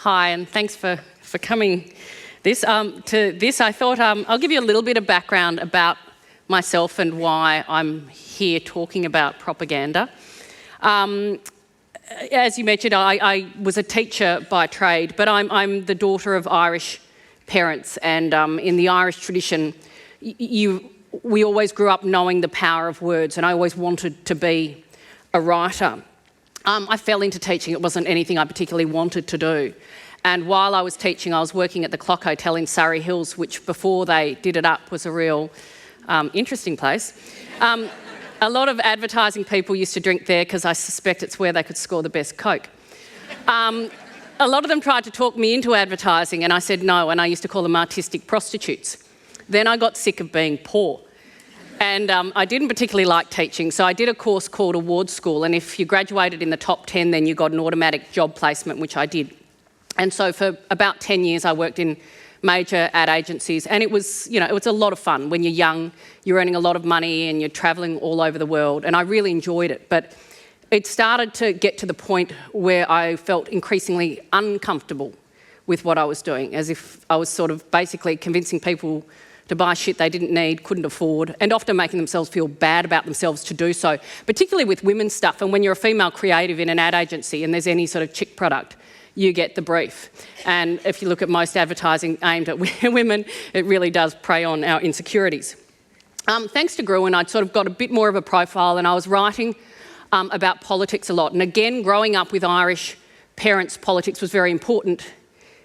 Hi, and thanks for coming to this. I thought I'll give you a little bit of background about myself and why I'm here talking about propaganda. As you mentioned, I was a teacher by trade, but I'm the daughter of Irish parents, and in the Irish tradition, we always grew up knowing the power of words, and I always wanted to be a writer. I fell into teaching. It wasn't anything I particularly wanted to do. And while I was teaching, I was working at the Clock Hotel in Surrey Hills, which before they did it up was a real interesting place. A lot of advertising people used to drink there because I suspect it's where they could score the best Coke. A lot of them tried to talk me into advertising, and I said no, and I used to call them artistic prostitutes. Then I got sick of being poor. And I didn't particularly like teaching, so I did a course called Award School, and if you graduated in the top 10, then you got an automatic job placement, which I did. And so for about 10 years, I worked in major ad agencies, and it was a lot of fun. When you're young, you're earning a lot of money and you're travelling all over the world, and I really enjoyed it. But it started to get to the point where I felt increasingly uncomfortable with what I was doing, as if I was sort of basically convincing people to buy shit they didn't need, couldn't afford, and often making themselves feel bad about themselves to do so, particularly with women's stuff. And when you're a female creative in an ad agency and there's any sort of chick product, you get the brief. And if you look at most advertising aimed at women, it really does prey on our insecurities. Thanks to Gruen, I'd sort of got a bit more of a profile, and I was writing about politics a lot. And again, growing up with Irish parents, politics was very important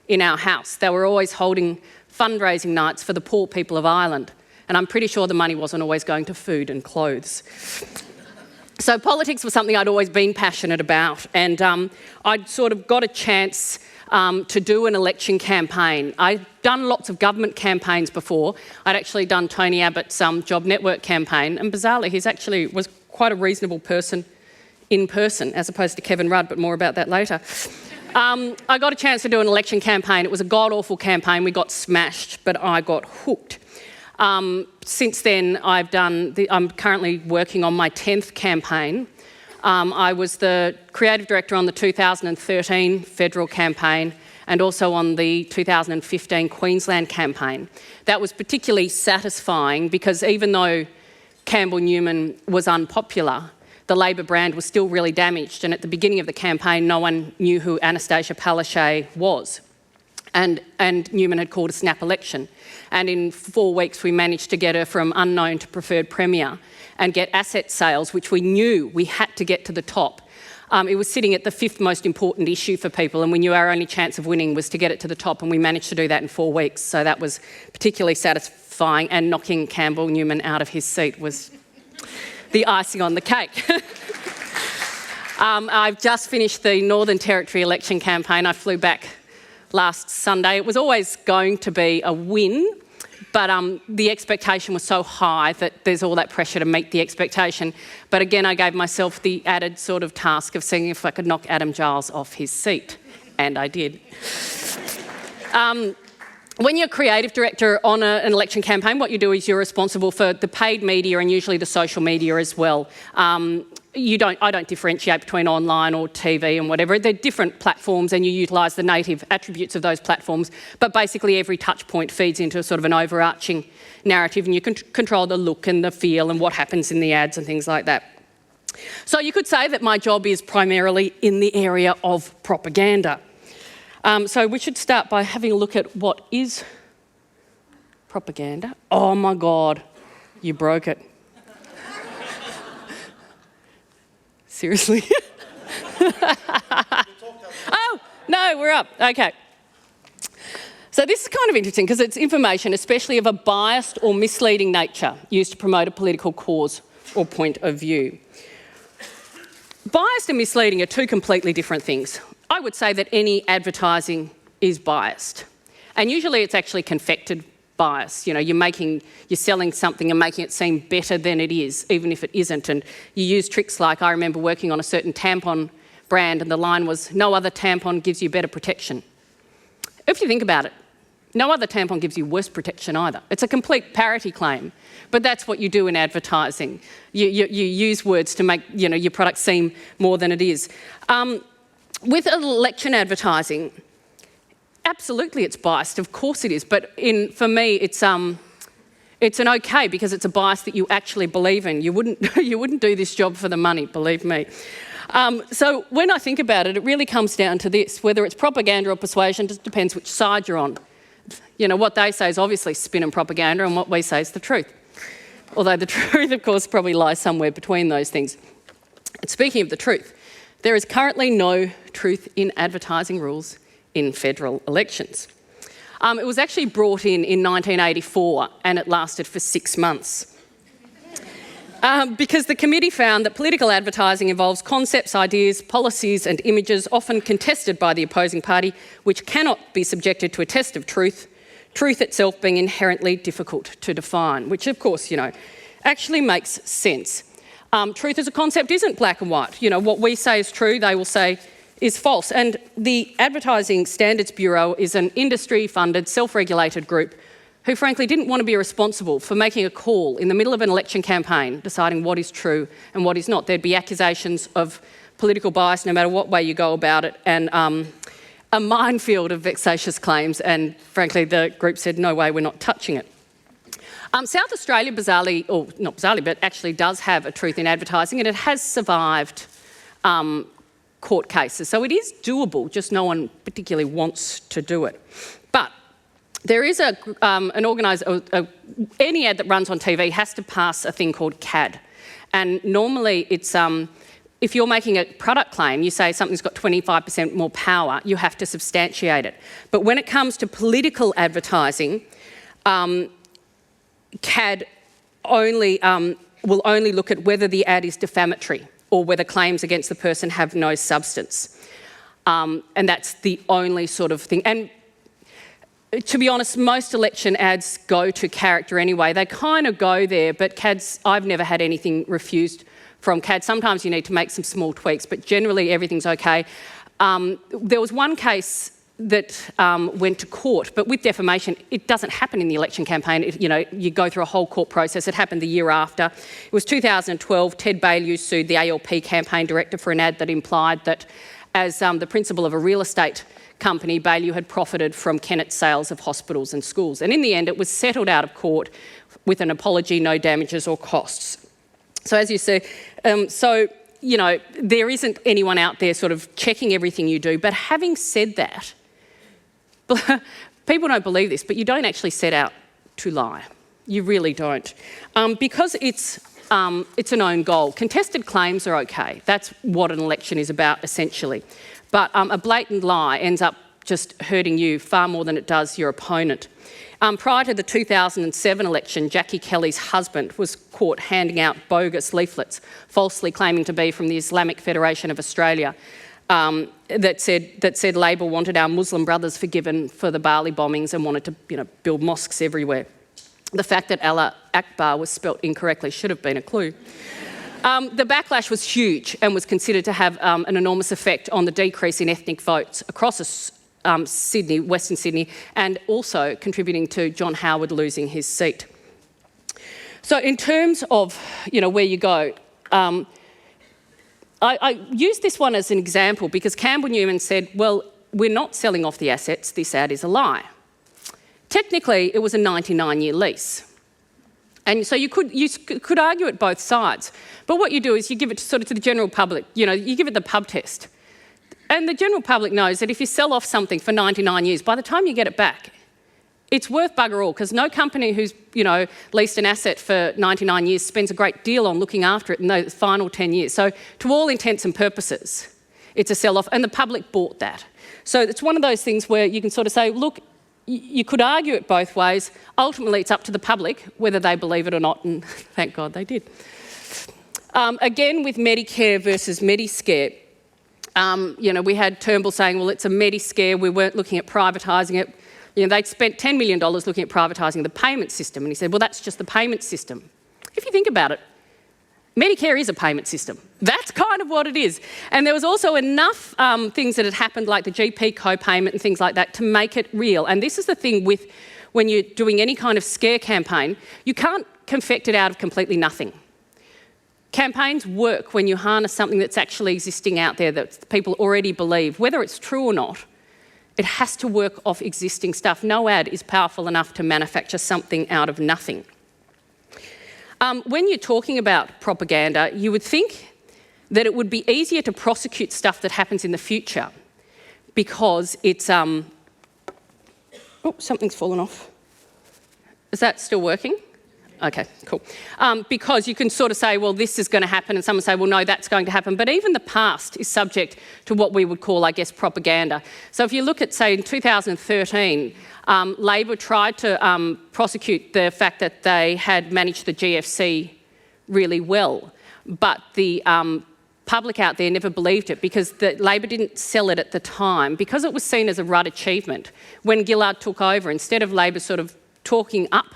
in our house. They were always holding fundraising nights for the poor people of Ireland, and I'm pretty sure the money wasn't always going to food and clothes. So politics was something I'd always been passionate about, and I'd sort of got a chance to do an election campaign. I'd done lots of government campaigns before. I'd actually done Tony Abbott's Job Network campaign, and bizarrely, he actually was quite a reasonable person in person, as opposed to Kevin Rudd, but more about that later. I got a chance to do an election campaign. It was a god-awful campaign. We got smashed, but I got hooked. Since then, I'm currently working on my 10th campaign. I was the creative director on the 2013 federal campaign and also on the 2015 Queensland campaign. That was particularly satisfying because even though Campbell Newman was unpopular, the Labor brand was still really damaged, and at the beginning of the campaign, no one knew who Anastasia Palaszczuk was. And Newman had called a snap election. And in 4 weeks, we managed to get her from unknown to preferred premier and get asset sales, which we knew we had to get to the top. It was sitting at the 5th most important issue for people, and we knew our only chance of winning was to get it to the top, and we managed to do that in 4 weeks. So that was particularly satisfying, and knocking Campbell Newman out of his seat was the icing on the cake. I've just finished the Northern Territory election campaign. I flew back last Sunday. It was always going to be a win, but the expectation was so high that there's all that pressure to meet the expectation. But again, I gave myself the added sort of task of seeing if I could knock Adam Giles off his seat, and I did. When you're creative director on an election campaign, what you do is you're responsible for the paid media and usually the social media as well. I don't differentiate between online or TV and whatever. They're different platforms, and you utilise the native attributes of those platforms, but basically every touch point feeds into sort of an overarching narrative, and you can control the look and the feel and what happens in the ads and things like that. So you could say that my job is primarily in the area of propaganda. So we should start by having a look at what is propaganda. Oh my God, you broke it. Seriously? Oh, no, we're up. Okay. So this is kind of interesting because it's information, especially of a biased or misleading nature, used to promote a political cause or point of view. Biased and misleading are two completely different things. I would say that any advertising is biased, and usually it's actually confected bias. You know, you're selling something and making it seem better than it is, even if it isn't, and you use tricks like, I remember working on a certain tampon brand and the line was, "No other tampon gives you better protection." If you think about it, no other tampon gives you worse protection either. It's a complete parity claim, but that's what you do in advertising. You use words to make your product seem more than it is. With election advertising, absolutely it's biased, of course it is, but for me it's an okay because it's a bias that you actually believe in. You wouldn't do this job for the money, believe me. So when I think about it, it really comes down to this: whether it's propaganda or persuasion, just depends which side you're on. You know, what they say is obviously spin and propaganda, and what we say is the truth. Although the truth, of course, probably lies somewhere between those things. And speaking of the truth, there is currently no truth in advertising rules in federal elections. It was actually brought in 1984 and it lasted for 6 months. Because the committee found that political advertising involves concepts, ideas, policies and images often contested by the opposing party, which cannot be subjected to a test of truth, truth itself being inherently difficult to define, which of course, you know, actually makes sense. Truth as a concept isn't black and white. You know, what we say is true, they will say is false. And the Advertising Standards Bureau is an industry-funded, self-regulated group who frankly didn't want to be responsible for making a call in the middle of an election campaign, deciding what is true and what is not. There'd be accusations of political bias no matter what way you go about it, and a minefield of vexatious claims, and frankly the group said, no way, we're not touching it. South Australia, bizarrely, or not bizarrely, but actually does have a truth in advertising, and it has survived court cases. So it is doable, just no one particularly wants to do it. But there is any ad that runs on TV has to pass a thing called CAD. And normally it's, if you're making a product claim, you say something's got 25% more power, you have to substantiate it. But when it comes to political advertising, CAD will only look at whether the ad is defamatory or whether claims against the person have no substance. And that's the only sort of thing. And to be honest, most election ads go to character anyway. They kind of go there, but CAD's, I've never had anything refused from CAD. Sometimes you need to make some small tweaks, but generally everything's okay. There was one case that went to court, but with defamation, it doesn't happen in the election campaign. You go through a whole court process. It happened the year after. It was 2012. Ted Baillieu sued the ALP campaign director for an ad that implied that as the principal of a real estate company, Baillieu had profited from Kennett's sales of hospitals and schools. And in the end, it was settled out of court with an apology, no damages or costs. So as you say, there isn't anyone out there sort of checking everything you do. But having said that, people don't believe this, but you don't actually set out to lie. You really don't. Because it's an own goal. Contested claims are okay. That's what an election is about, essentially. But a blatant lie ends up just hurting you far more than it does your opponent. Prior to the 2007 election, Jackie Kelly's husband was caught handing out bogus leaflets, falsely claiming to be from the Islamic Federation of Australia, that said Labor wanted our Muslim brothers forgiven for the Bali bombings and wanted to, build mosques everywhere. The fact that Allah Akbar was spelt incorrectly should have been a clue. The backlash was huge and was considered to have an enormous effect on the decrease in ethnic votes across Sydney, Western Sydney, and also contributing to John Howard losing his seat. So in terms of, where you go, I use this one as an example because Campbell Newman said, well, we're not selling off the assets, this ad is a lie. Technically, it was a 99-year lease. And so you could argue it both sides. But what you do is you give it to the general public, you give it the pub test. And the general public knows that if you sell off something for 99 years, by the time you get it back, it's worth bugger all, because no company who's, leased an asset for 99 years spends a great deal on looking after it in those final 10 years. So to all intents and purposes, it's a sell-off, and the public bought that. So it's one of those things where you can sort of say, look, you could argue it both ways. Ultimately, it's up to the public whether they believe it or not, and thank God they did. Again, with Medicare versus Mediscare, we had Turnbull saying, well, it's a Mediscare, we weren't looking at privatising it. They'd spent $10 million looking at privatising the payment system, and he said, well, that's just the payment system. If you think about it, Medicare is a payment system. That's kind of what it is. And there was also enough things that had happened, like the GP co-payment and things like that, to make it real. And this is the thing with when you're doing any kind of scare campaign, you can't confect it out of completely nothing. Campaigns work when you harness something that's actually existing out there that people already believe, whether it's true or not. It has to work off existing stuff. No ad is powerful enough to manufacture something out of nothing. When you're talking about propaganda, you would think that it would be easier to prosecute stuff that happens in the future because it's... Oh, something's fallen off. Is that still working? Okay, cool. Because you can sort of say, well, this is going to happen, and someone say, well, no, that's going to happen. But even the past is subject to what we would call, I guess, propaganda. So if you look at, say, in 2013, Labor tried to prosecute the fact that they had managed the GFC really well, but the public out there never believed it because Labor didn't sell it at the time because it was seen as a Rudd achievement. When Gillard took over, instead of Labor sort of talking up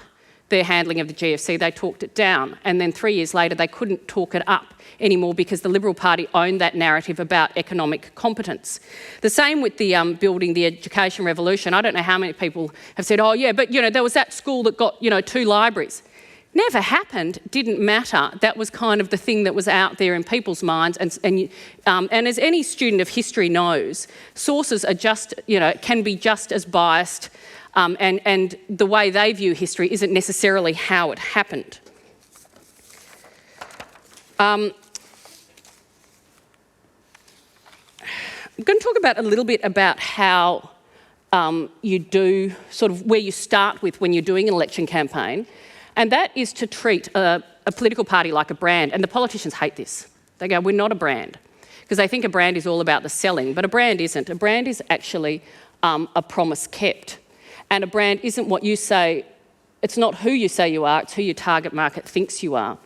their handling of the GFC, they talked it down. And then 3 years later, they couldn't talk it up anymore because the Liberal Party owned that narrative about economic competence. The same with the building the education revolution. I don't know how many people have said, oh yeah, but there was that school that got 2 libraries. Never happened, didn't matter. That was kind of the thing that was out there in people's minds. And as any student of history knows, sources are just, can be just as biased, and the way they view history isn't necessarily how it happened. I'm going to talk a little bit about how you do, sort of where you start with when you're doing an election campaign, and that is to treat a political party like a brand. And the politicians hate this. They go, we're not a brand, because they think a brand is all about the selling, but a brand isn't. A brand is actually a promise kept. And a brand isn't what you say, it's not who you say you are, it's who your target market thinks you are.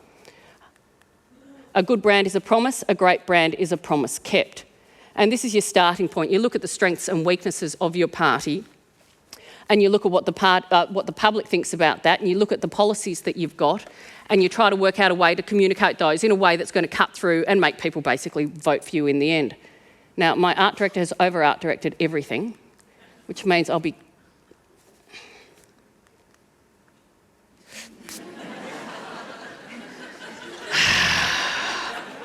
A good brand is a promise, a great brand is a promise kept. And this is your starting point. You look at the strengths and weaknesses of your party, and you look at what the public thinks about that, and you look at the policies that you've got, and you try to work out a way to communicate those in a way that's going to cut through and make people basically vote for you in the end. Now, my art director has over-art directed everything, which means I'll be...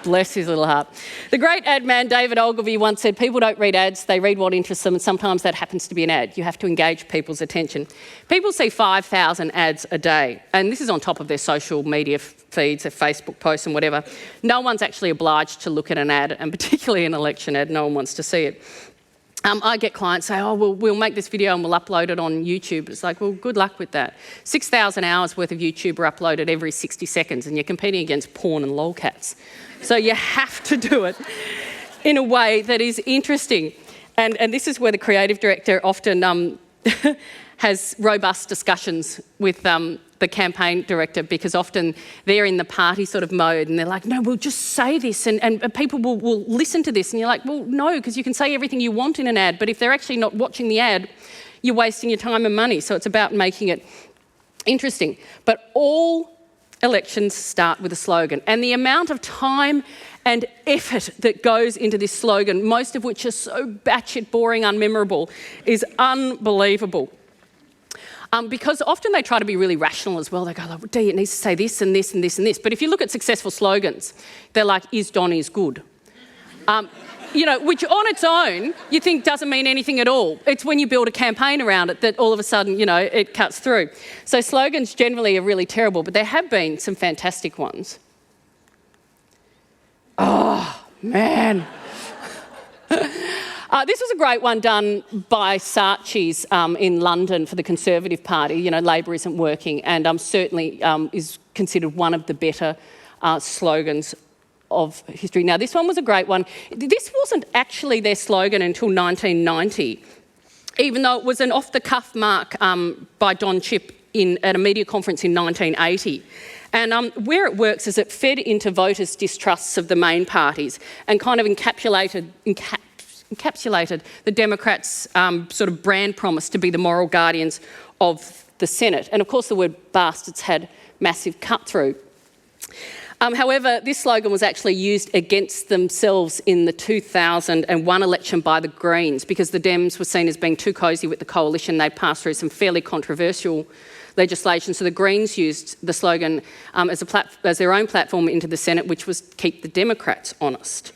Bless his little heart. The great ad man David Ogilvy once said, people don't read ads, they read what interests them, and sometimes that happens to be an ad. You have to engage people's attention. People see 5,000 ads a day, and this is on top of their social media feeds, their Facebook posts and whatever. No one's actually obliged to look at an ad, and particularly an election ad, no one wants to see it. I get clients say, oh, well, we'll make this video and we'll upload it on YouTube. It's like, well, good luck with that. 6,000 hours worth of YouTube are uploaded every 60 seconds, and you're competing against porn and lolcats. So you have to do it in a way that is interesting. And this is where the creative director often has robust discussions with the campaign director, because often they're in the party sort of mode and they're like, no, we'll just say this and people will listen to this. And you're like, well, no, because you can say everything you want in an ad, but if they're actually not watching the ad, you're wasting your time and money. So it's about making it interesting. But all elections start with a slogan, and the amount of time and effort that goes into this slogan, most of which is so batshit boring, unmemorable, is unbelievable. Because often they try to be really rational as well. They go, like, Dee, it needs to say this and this and this and this. But if you look at successful slogans, they're like, is Donny's good? Which on its own, you think doesn't mean anything at all. It's when you build a campaign around it that all of a sudden, it cuts through. So slogans generally are really terrible, but there have been some fantastic ones. Oh, man. This was a great one done by Saatchi's in London for the Conservative Party. Labor isn't working, and certainly is considered one of the better slogans of history. Now, this one was a great one. This wasn't actually their slogan until 1990, even though it was an off-the-cuff mark by Don Chipp at a media conference in 1980. And where it works is it fed into voters' distrusts of the main parties and kind of encapsulated the Democrats' sort of brand promise to be the moral guardians of the Senate. And of course the word bastards had massive cut-through. However, this slogan was actually used against themselves in the 2001 election by the Greens, because the Dems were seen as being too cosy with the coalition. They passed through some fairly controversial legislation. So the Greens used the slogan as their own platform into the Senate, which was keep the Democrats honest.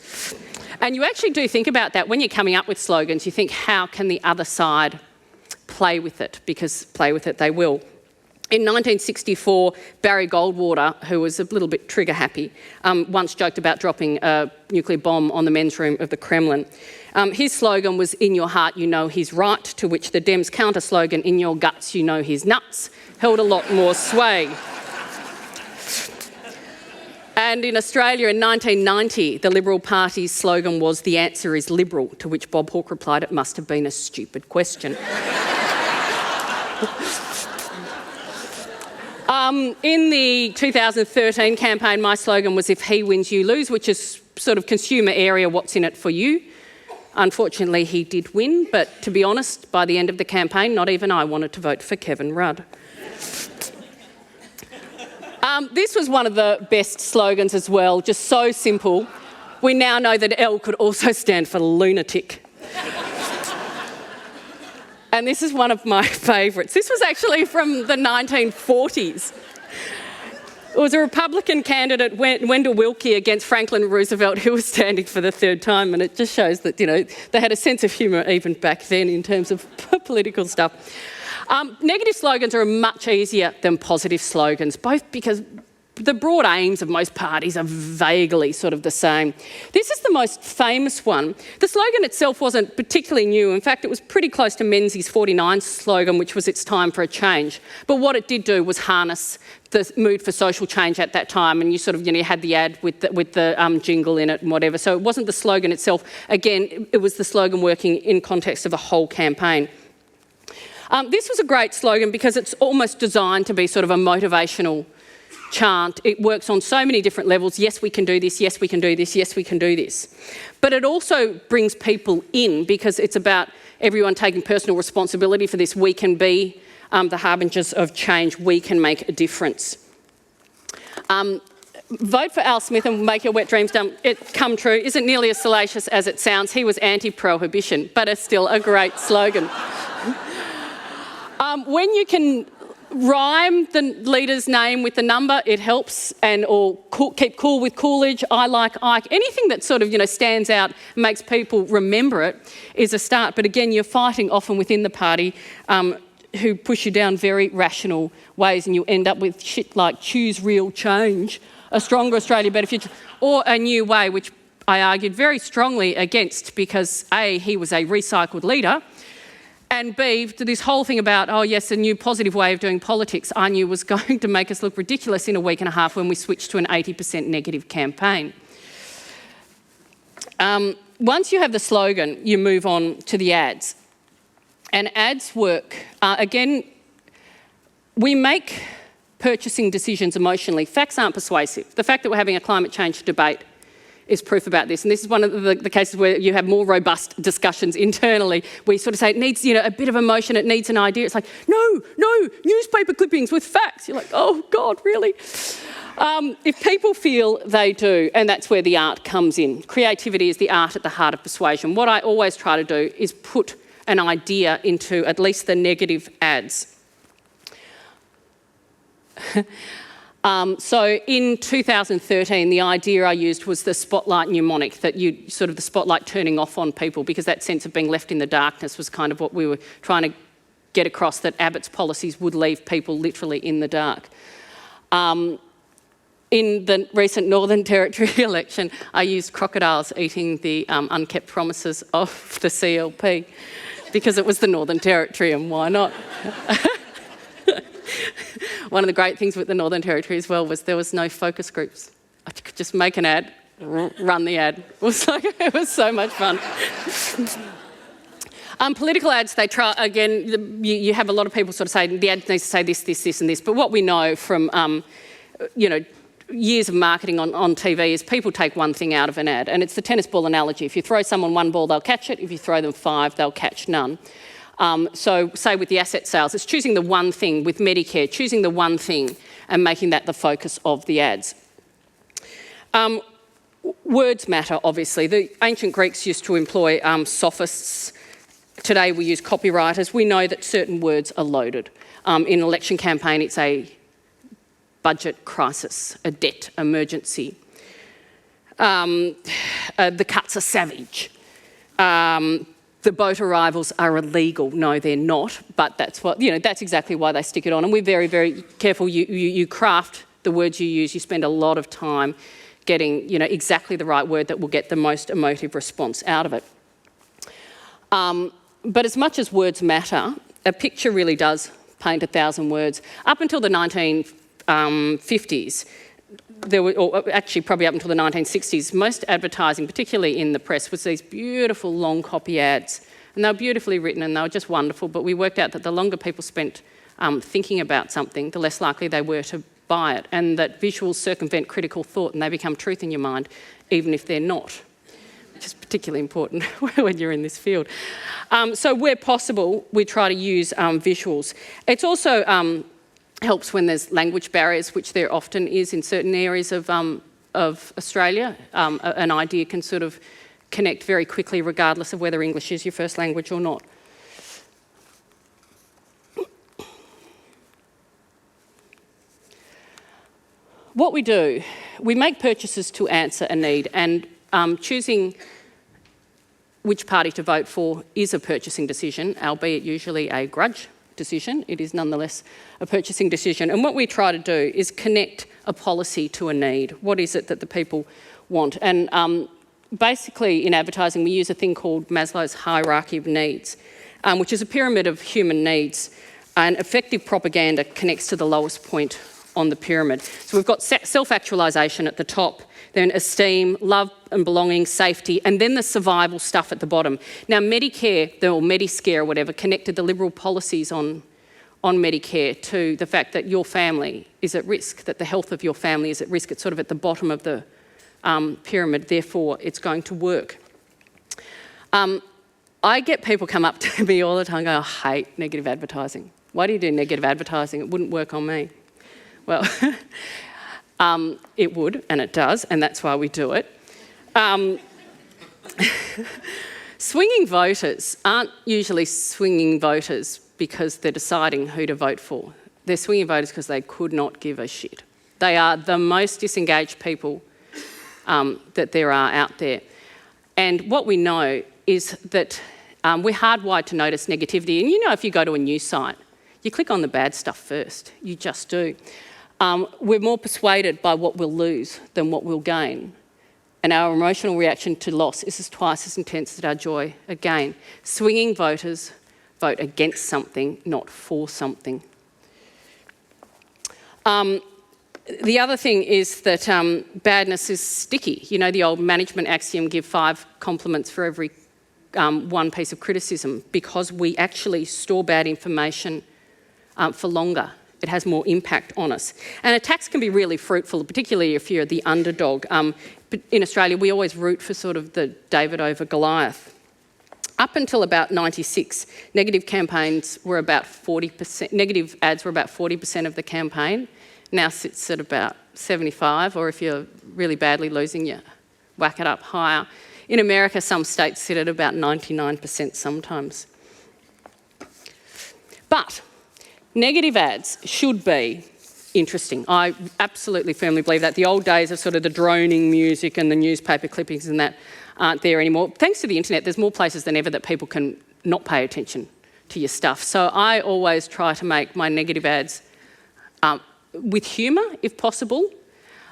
And you actually do think about that when you're coming up with slogans. You think, how can the other side play with it? Because play with it they will. In 1964, Barry Goldwater, who was a little bit trigger happy, once joked about dropping a nuclear bomb on the men's room of the Kremlin. His slogan was, "In your heart you know he's right," to which the Dems' counter slogan, "In your guts you know he's nuts," held a lot more sway. And in Australia in 1990, the Liberal Party's slogan was, "The answer is Liberal," to which Bob Hawke replied, "It must have been a stupid question." In the 2013 campaign, my slogan was, "If he wins, you lose," which is sort of consumer area, what's in it for you. Unfortunately, he did win, but to be honest, by the end of the campaign, not even I wanted to vote for Kevin Rudd. This was one of the best slogans as well, just so simple. We now know that L could also stand for lunatic. And this is one of my favourites. This was actually from the 1940s. It was a Republican candidate, Wendell Willkie, against Franklin Roosevelt, who was standing for the third time, and it just shows that, you know, they had a sense of humour even back then in terms of political stuff. Negative slogans are much easier than positive slogans, both because the broad aims of most parties are vaguely sort of the same. This is the most famous one. The slogan itself wasn't particularly new. In fact, it was pretty close to Menzies' 49 slogan, which was "It's time for a change." But what it did do was harness the mood for social change at that time, and you sort of, you know, you had the ad with the jingle in it and whatever. So it wasn't the slogan itself. Again, it was the slogan working in context of a whole campaign. This was a great slogan because it's almost designed to be sort of a motivational chant. It works on so many different levels. Yes, we can do this. Yes, we can do this. Yes, we can do this. But it also brings people in because it's about everyone taking personal responsibility for this. We can be the harbingers of change. We can make a difference. Vote for Al Smith and make your wet dreams come true isn't nearly as salacious as it sounds. He was anti-prohibition, but it's still a great slogan. When you can rhyme the leader's name with the number, it helps, or keep cool with Coolidge, I like Ike. Anything that sort of, you know, stands out and makes people remember it is a start. But again, you're fighting often within the party who push you down very rational ways, and you end up with shit like "choose real change," "a stronger Australia, better future," or "a new way," which I argued very strongly against because A, he was a recycled leader, and B, this whole thing about, oh yes, a new positive way of doing politics, I knew was going to make us look ridiculous in a week and a half when we switched to an 80% negative campaign. Once you have the slogan, you move on to the ads. And ads work. Again, we make purchasing decisions emotionally. Facts aren't persuasive. The fact that we're having a climate change debate is proof about this. And this is one of the cases where you have more robust discussions internally. We sort of say it needs, you know, a bit of emotion, it needs an idea. It's like, no, newspaper clippings with facts. You're like, oh God, really? If people feel, they do, and that's where the art comes in. Creativity is the art at the heart of persuasion. What I always try to do is put an idea into at least the negative ads. So in 2013, the idea I used was the spotlight mnemonic, that you sort of the spotlight turning off on people, because that sense of being left in the darkness was kind of what we were trying to get across, that Abbott's policies would leave people literally in the dark. In the recent Northern Territory election, I used crocodiles eating the unkept promises of the CLP because it was the Northern Territory, and why not? One of the great things with the Northern Territory as well was there was no focus groups. I could just make an ad, run the ad. It was so much fun. Political ads, they try, again, you have a lot of people sort of say the ad needs to say this, this, this and this, but what we know from, you know, years of marketing on TV is people take one thing out of an ad, and it's the tennis ball analogy. If you throw someone one ball, they'll catch it. If you throw them five, they'll catch none. So say with the asset sales, it's choosing the one thing. With Medicare, choosing the one thing and making that the focus of the ads. Words matter, obviously. The ancient Greeks used to employ sophists. Today we use copywriters. We know that certain words are loaded. In an election campaign, it's a budget crisis, a debt emergency. The cuts are savage. The boat arrivals are illegal. No, they're not, but that's what, that's exactly why they stick it on. And we're very, very careful. You craft the words you use. You spend a lot of time getting, exactly the right word that will get the most emotive response out of it. But as much as words matter, a picture really does paint 1,000 words. Up until the 1950s, or actually probably up until the 1960s, most advertising, particularly in the press, was these beautiful long copy ads. And they were beautifully written and they were just wonderful, but we worked out that the longer people spent thinking about something, the less likely they were to buy it, and that visuals circumvent critical thought and they become truth in your mind, even if they're not, which is particularly important when you're in this field. So where possible, we try to use visuals. It's also helps when there's language barriers, which there often is in certain areas of Australia. An idea can sort of connect very quickly regardless of whether English is your first language or not. What we do, we make purchases to answer a need, and choosing which party to vote for is a purchasing decision, albeit usually a grudge decision. It is nonetheless a purchasing decision. And what we try to do is connect a policy to a need. What is it that the people want? And basically in advertising we use a thing called Maslow's hierarchy of needs, which is a pyramid of human needs. And effective propaganda connects to the lowest point on the pyramid. So we've got self-actualisation at the top, then esteem, love and belonging, safety, and then the survival stuff at the bottom. Now Medicare, or Mediscare or whatever, connected the Liberal policies on Medicare to the fact that your family is at risk, that the health of your family is at risk. It's sort of at the bottom of the pyramid, therefore it's going to work. I get people come up to me all the time and go, I hate negative advertising. Why do you do negative advertising? It wouldn't work on me. Well, it would, and it does, and that's why we do it. Swinging voters aren't usually swinging voters because they're deciding who to vote for. They're swinging voters because they could not give a shit. They are the most disengaged people that there are out there. And what we know is that we're hardwired to notice negativity. And if you go to a news site, you click on the bad stuff first. You just do. We're more persuaded by what we'll lose than what we'll gain. And our emotional reaction to loss is twice as intense as our joy at gain. Swinging voters vote against something, not for something. The other thing is that badness is sticky. The old management axiom, give 5 compliments for every 1 piece of criticism, because we actually store bad information for longer. It has more impact on us. And attacks can be really fruitful, particularly if you're the underdog. In Australia, we always root for sort of the David over Goliath. Up until about 96, negative campaigns were about 40%, negative ads were about 40% of the campaign. Now sits at about 75, or if you're really badly losing, you whack it up higher. In America, some states sit at about 99% sometimes. But negative ads should be interesting. I absolutely firmly believe that. The old days of sort of the droning music and the newspaper clippings and that aren't there anymore. Thanks to the internet, there's more places than ever that people can not pay attention to your stuff. So I always try to make my negative ads with humour, if possible,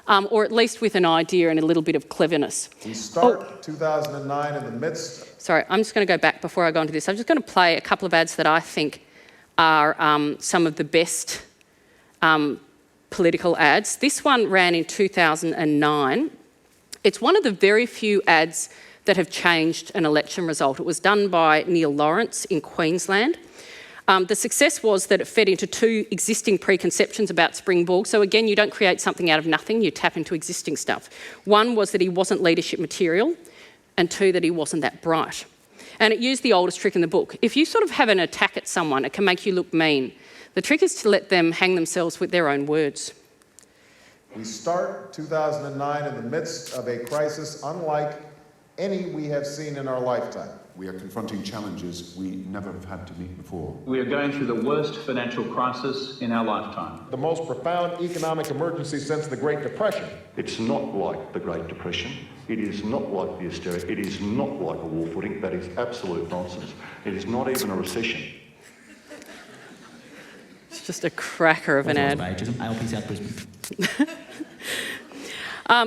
or at least with an idea and a little bit of cleverness. We start 2009 in the midst... Sorry, I'm just going to go back before I go into this. I'm just going to play a couple of ads that I think are some of the best political ads. This one ran in 2009. It's one of the very few ads that have changed an election result. It was done by Neil Lawrence in Queensland. The success was that it fed into 2 existing preconceptions about Springborg. So again, you don't create something out of nothing, you tap into existing stuff. One was that he wasn't leadership material, and 2, that he wasn't that bright. And it used the oldest trick in the book. If you sort of have an attack at someone, it can make you look mean. The trick is to let them hang themselves with their own words. We start 2009 in the midst of a crisis unlike any we have seen in our lifetime. We are confronting challenges we never have had to meet before. We are going through the worst financial crisis in our lifetime. The most profound economic emergency since the Great Depression. It's not like the Great Depression. It is not like the hysteria. It is not like a war footing. That is absolute nonsense. It is not even a recession. It's just a cracker of an ad. ALP South Brisbane.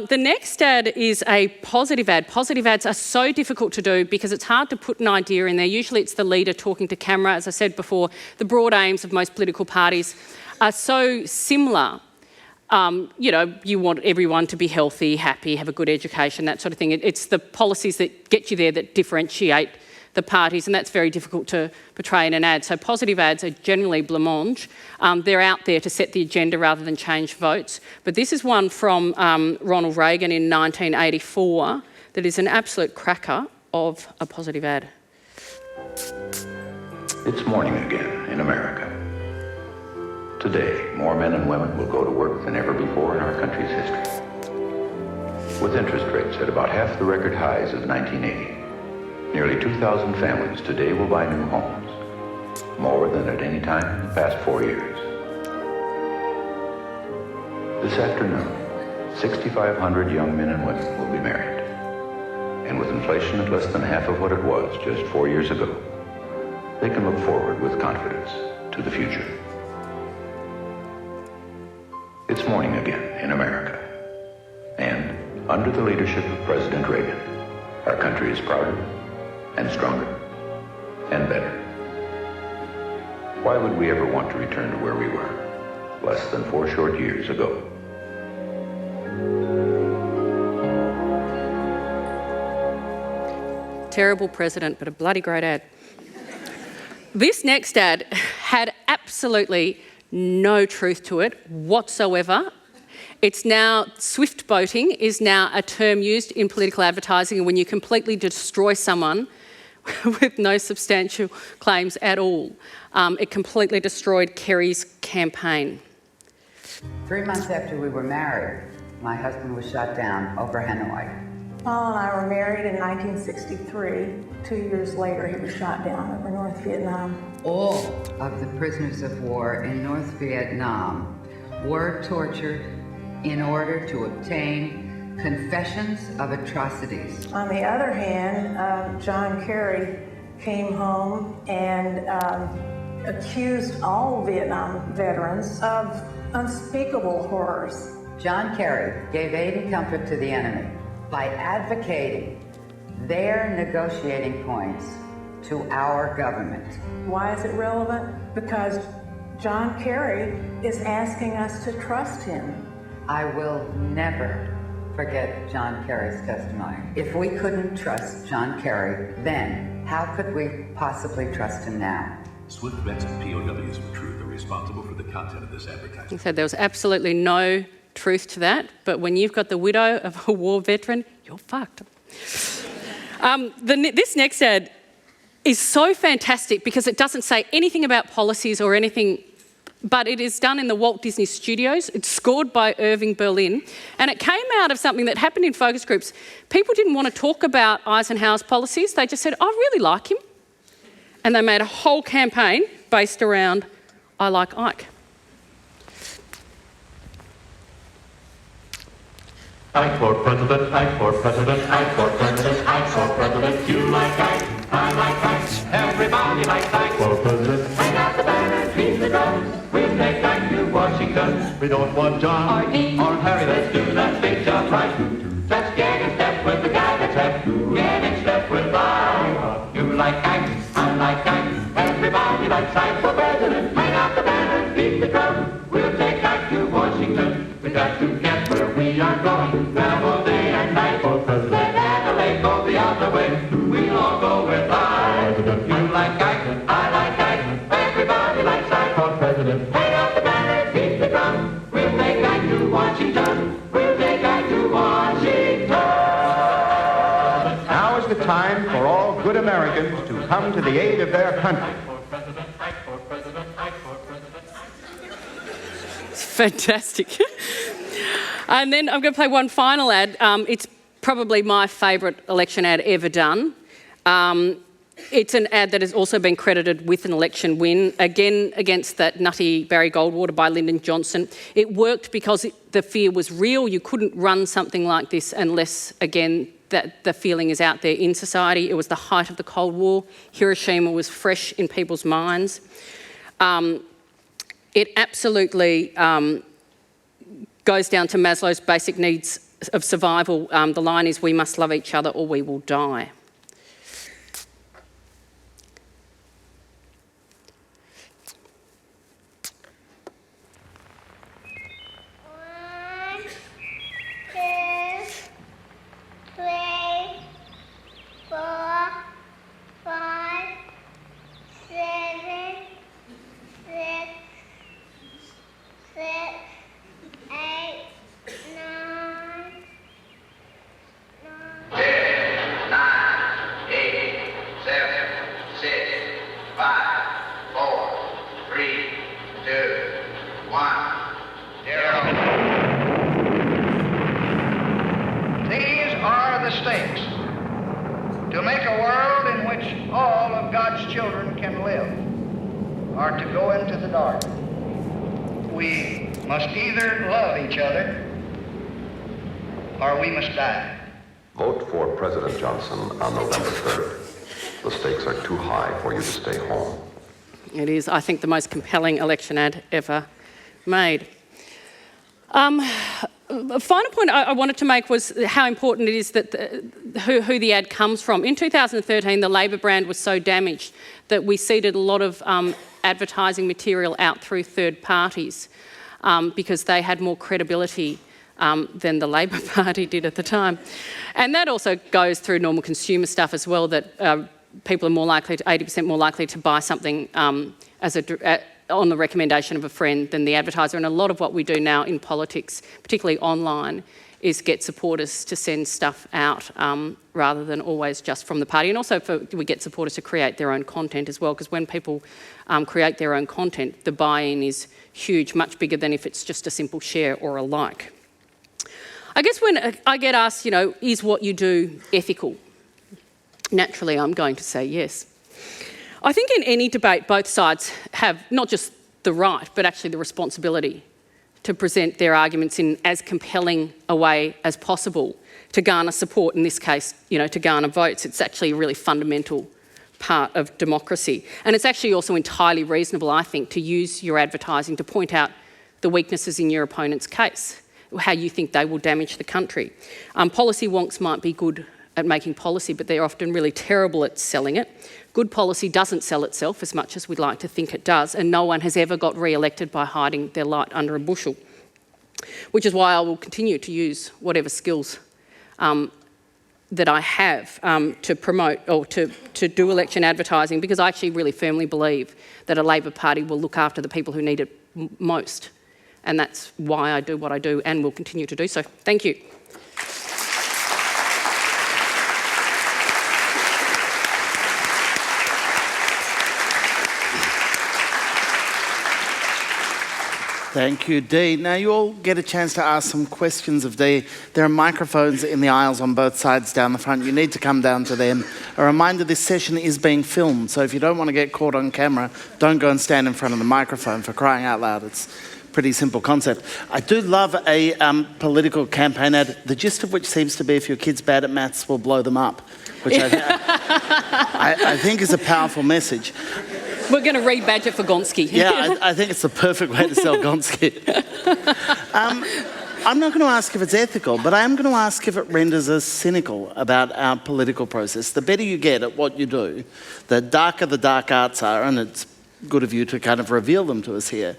The next ad is a positive ad. Positive ads are so difficult to do because it's hard to put an idea in there. Usually it's the leader talking to camera. As I said before, the broad aims of most political parties are so similar. You want everyone to be healthy, happy, have a good education, that sort of thing. It's the policies that get you there that differentiate the parties, and that's very difficult to portray in an ad. So positive ads are generally blancmange. They're out there to set the agenda rather than change votes. But this is one from Ronald Reagan in 1984 that is an absolute cracker of a positive ad. It's morning again in America. Today, more men and women will go to work than ever before in our country's history. With interest rates at about half the record highs of 1980, nearly 2,000 families today will buy new homes, more than at any time in the past 4 years. This afternoon, 6,500 young men and women will be married. And with inflation at less than half of what it was just 4 years ago, they can look forward with confidence to the future. It's morning again in America. And under the leadership of President Reagan, our country is prouder and stronger and better. Why would we ever want to return to where we were less than 4 short years ago? Terrible president, but a bloody great ad. This next ad had absolutely no truth to it whatsoever. It's now, swift boating is now a term used in political advertising, and when you completely destroy someone with no substantial claims at all. It completely destroyed Kerry's campaign. 3 months after we were married, my husband was shot down over Hanoi. Paul and I were married in 1963. 2 years later, he was shot down over North Vietnam. All of the prisoners of war in North Vietnam were tortured in order to obtain confessions of atrocities. On the other hand, John Kerry came home and accused all Vietnam veterans of unspeakable horrors. John Kerry gave aid and comfort to the enemy by advocating their negotiating points to our government. Why is it relevant? Because John Kerry is asking us to trust him. I will never forget John Kerry's testimony. If we couldn't trust John Kerry then, how could we possibly trust him now? Swift vets and POWs of truth are responsible for the content of this advertising. He said there was absolutely no truth to that, but when you've got the widow of a war veteran, you're fucked. This next ad is so fantastic because it doesn't say anything about policies or anything, but it is done in the Walt Disney Studios. It's scored by Irving Berlin, and it came out of something that happened in focus groups. People didn't want to talk about Eisenhower's policies. They just said, I really like him. And they made a whole campaign based around, I like Ike. Ike for president, Ike for president, Ike for president, Ike for president. You like Ike, I like Ike. Everybody likes Ike for president. Hang out the banners, beat the drums. We'll take Ike to Washington. We don't want John or Dee or Harry. Let's do that big job right. Let's get in step with the guy that's hep. Get in step with Ike. You like Ike, I like Ike. Everybody likes Ike for president. Hang out the banners, beat the drums. We'll take Ike to Washington. We got to get where we are going. Travel day and night for president. Let Adelaide go the other way. We'll all go with Ike. You like Ike, I like Ike. Everybody likes Ike for president. Hang out the banners, beat the drum. We'll take Ike to Washington. We'll take Ike to Washington. Now is the time for all good Americans to come to the aid of their country. It's fantastic. And then I'm going to play one final ad. It's probably my favourite election ad ever done. It's an ad that has also been credited with an election win, again against that nutty Barry Goldwater by Lyndon Johnson. It worked because the fear was real. You couldn't run something like this unless, again, that the feeling is out there in society. It was the height of the Cold War. Hiroshima was fresh in people's minds. It absolutely goes down to Maslow's basic needs of survival. The line is, "We must love each other or we will die." Are to go into the dark. We must either love each other or we must die. Vote for President Johnson on November 3rd. The stakes are too high for you to stay home. It is, I think, the most compelling election ad ever made. A final point I wanted to make was how important it is that who the ad comes from. In 2013, the Labor brand was so damaged that we seeded a lot of advertising material out through third parties because they had more credibility than the Labor Party did at the time. And that also goes through normal consumer stuff as well, that people are more likely, 80% more likely to buy something on the recommendation of a friend than the advertiser. And a lot of what we do now in politics, particularly online, is get supporters to send stuff out rather than always just from the party. And also we get supporters to create their own content as well, because when people create their own content, the buy-in is huge, much bigger than if it's just a simple share or a like. I guess when I get asked, is what you do ethical? Naturally, I'm going to say yes. I think in any debate, both sides have not just the right, but actually the responsibility to present their arguments in as compelling a way as possible to garner support, in this case, to garner votes. It's actually a really fundamental part of democracy. And it's actually also entirely reasonable, I think, to use your advertising to point out the weaknesses in your opponent's case, how you think they will damage the country. Policy wonks might be good at making policy, but they're often really terrible at selling it. Good policy doesn't sell itself as much as we'd like to think it does, and no one has ever got re-elected by hiding their light under a bushel, which is why I will continue to use whatever skills that I have to promote or to do election advertising, because I actually really firmly believe that a Labor Party will look after the people who need it most. And that's why I do what I do and will continue to do so. Thank you. Thank you, Dee. Now, you all get a chance to ask some questions of Dee. There are microphones in the aisles on both sides down the front. You need to come down to them. A reminder, this session is being filmed, so if you don't want to get caught on camera, don't go and stand in front of the microphone, for crying out loud. It's a pretty simple concept. I do love a political campaign ad, the gist of which seems to be if your kid's bad at maths, we'll blow them up, which I think is a powerful message. We're going to rebadge it for Gonski. Yeah, I think it's the perfect way to sell Gonski. I'm not going to ask if it's ethical, but I am going to ask if it renders us cynical about our political process. The better you get at what you do, the darker the dark arts are, and it's good of you to kind of reveal them to us here.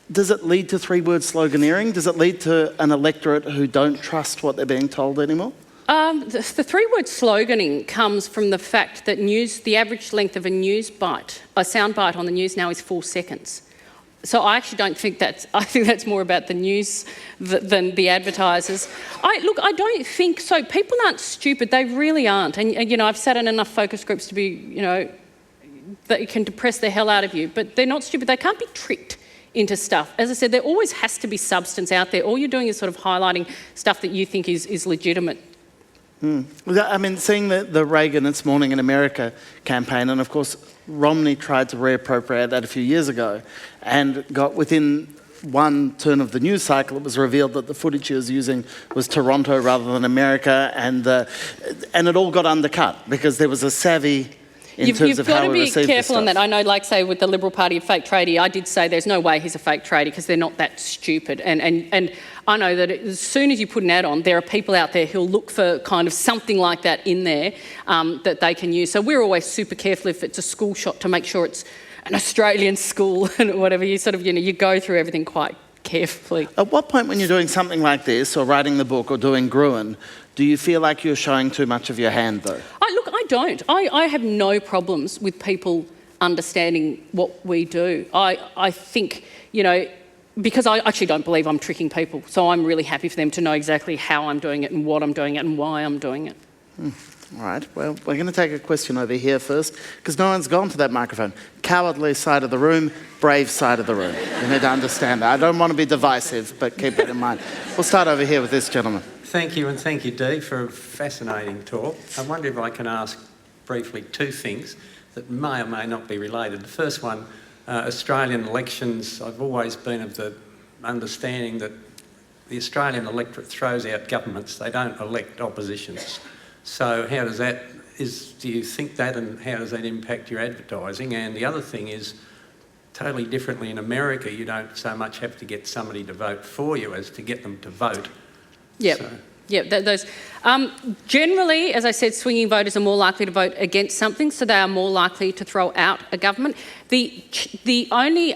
Does it lead to three-word sloganeering? Does it lead to an electorate who don't trust what they're being told anymore? The three-word sloganing comes from the fact that the average length of a sound bite on the news now is 4 seconds. So I actually don't think I think that's more about the news than the advertisers. I don't think so. People aren't stupid, they really aren't. And I've sat in enough focus groups to be, that it can depress the hell out of you, but they're not stupid, they can't be tricked into stuff. As I said, there always has to be substance out there. All you're doing is sort of highlighting stuff that you think is legitimate I mean, seeing the Reagan It's Morning in America campaign, and of course Romney tried to reappropriate that a few years ago and got within one turn of the news cycle, it was revealed that the footage he was using was Toronto rather than America, and it all got undercut because there was a savvy in terms of how we received this stuff. You've got to be careful on that. I know, like, say, with the Liberal Party of fake tradie, I did say there's no way he's a fake tradie because they're not that stupid. And I know that as soon as you put an ad on, there are people out there who'll look for kind of something like that in there that they can use. So we're always super careful if it's a school shot to make sure it's an Australian school and whatever. You sort of, you go through everything quite carefully. At what point when you're doing something like this or writing the book or doing Gruen, do you feel like you're showing too much of your hand, though? Look, I don't. I have no problems with people understanding what we do. I think, because I actually don't believe I'm tricking people, so I'm really happy for them to know exactly how I'm doing it and what I'm doing it and why I'm doing it. All right, well, we're going to take a question over here first, because no one's gone to that microphone. Cowardly side of the room, brave side of the room. You need to understand that. I don't want to be divisive, but keep that in mind. We'll start over here with this gentleman. Thank you, and thank you, Dee, for a fascinating talk. I wonder if I can ask briefly two things that may or may not be related. The first one, Australian elections, I've always been of the understanding that the Australian electorate throws out governments, they don't elect oppositions. So how does that, do you think that, and how does that impact your advertising? And the other thing is, totally differently in America, you don't so much have to get somebody to vote for you as to get them to vote. Yep. So. Yep, those. Generally, as I said, swinging voters are more likely to vote against something, so they are more likely to throw out a government. The only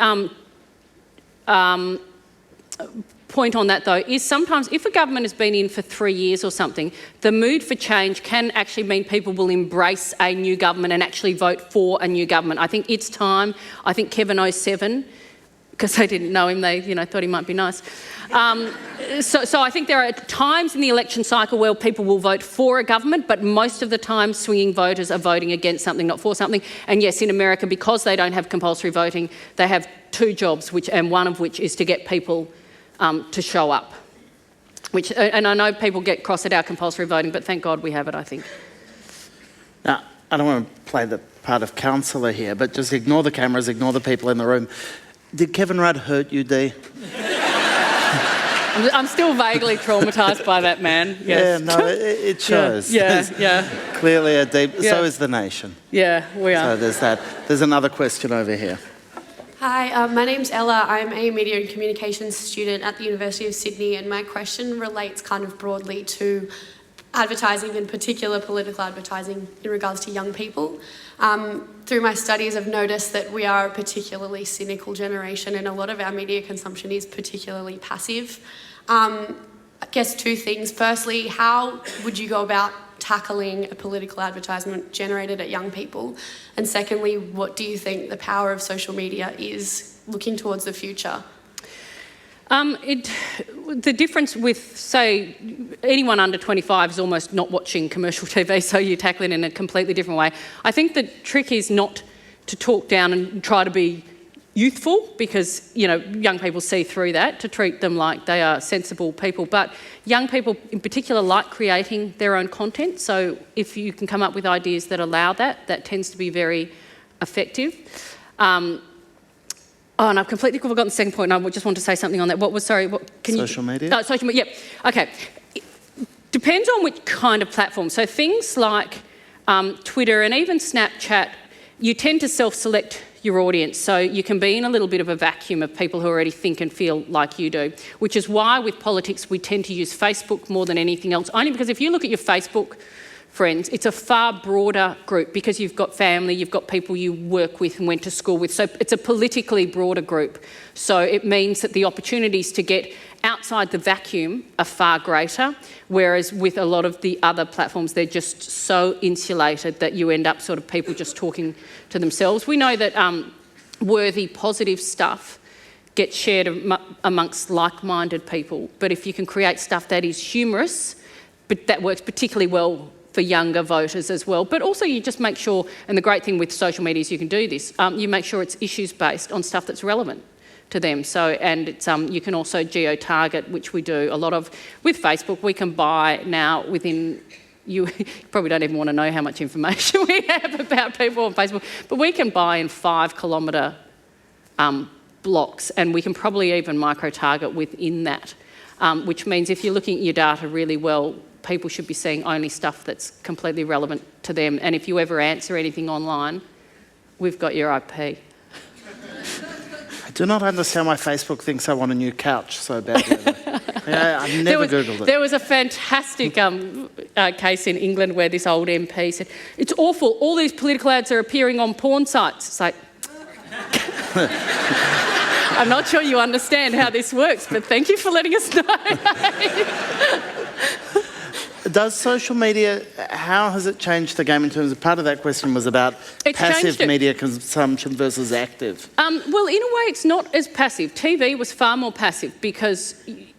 point on that, though, is sometimes if a government has been in for 3 years or something, the mood for change can actually mean people will embrace a new government and actually vote for a new government. I think it's time. I think Kevin 07, because they didn't know him, they thought he might be nice. So I think there are times in the election cycle where people will vote for a government, but most of the time swinging voters are voting against something, not for something. And yes, in America, because they don't have compulsory voting, they have two jobs, and one of which is to get people to show up. And I know people get cross at our compulsory voting, but thank God we have it, I think. Now, I don't want to play the part of counsellor here, but just ignore the cameras, ignore the people in the room. Did Kevin Rudd hurt you, Dee? I'm still vaguely traumatised by that man. Yes. Yeah, no, it shows. Yeah. Clearly a deep... Yeah. So is the nation. Yeah, we are. So there's that. There's another question over here. Hi, my name's Ella. I'm a media and communications student at the University of Sydney, and my question relates kind of broadly to advertising, in particular political advertising, in regards to young people. Through my studies, I've noticed that we are a particularly cynical generation, and a lot of our media consumption is particularly passive. I guess two things. Firstly, how would you go about tackling a political advertisement generated at young people? And secondly, what do you think the power of social media is looking towards the future? The difference with, say, anyone under 25 is almost not watching commercial TV, so you tackle it in a completely different way. I think the trick is not to talk down and try to be youthful, because, young people see through that, to treat them like they are sensible people. But young people in particular like creating their own content, so if you can come up with ideas that allow that, that tends to be very effective. And I've completely forgotten the second point, and I just want to say something on that. Social media? Social media, yep. Okay. It depends on which kind of platform. So things like Twitter and even Snapchat, you tend to self-select your audience, so you can be in a little bit of a vacuum of people who already think and feel like you do, which is why with politics we tend to use Facebook more than anything else, only because if you look at your Facebook friends, it's a far broader group because you've got family, you've got people you work with and went to school with, so it's a politically broader group. So it means that the opportunities to get outside the vacuum are far greater, whereas with a lot of the other platforms, they're just so insulated that you end up sort of people just talking to themselves. We know that worthy, positive stuff gets shared amongst like-minded people, but if you can create stuff that is humorous, but that works particularly well for younger voters as well. But also you just make sure, and the great thing with social media is you can do this, you make sure it's issues-based on stuff that's relevant to them. So, and it's you can also geo-target, which we do a lot of with Facebook. We can buy now within you probably don't even want to know how much information we have about people on Facebook, but we can buy in 5-kilometre blocks, and we can probably even micro-target within that, which means if you're looking at your data really well, people should be seeing only stuff that's completely relevant to them. And if you ever answer anything online, we've got your IP. I do not understand why Facebook thinks I want a new couch so badly. I've never Googled it. There was a fantastic case in England where this old MP said, "It's awful, all these political ads are appearing on porn sites." It's like, I'm not sure you understand how this works, but thank you for letting us know. Does social media, how has it changed the game in terms of, part of that question was about passive media consumption versus active? Well, in a way, it's not as passive. TV was far more passive because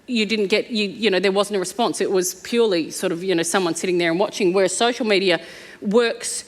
you didn't get, there wasn't a response. It was purely sort of, someone sitting there and watching, whereas social media works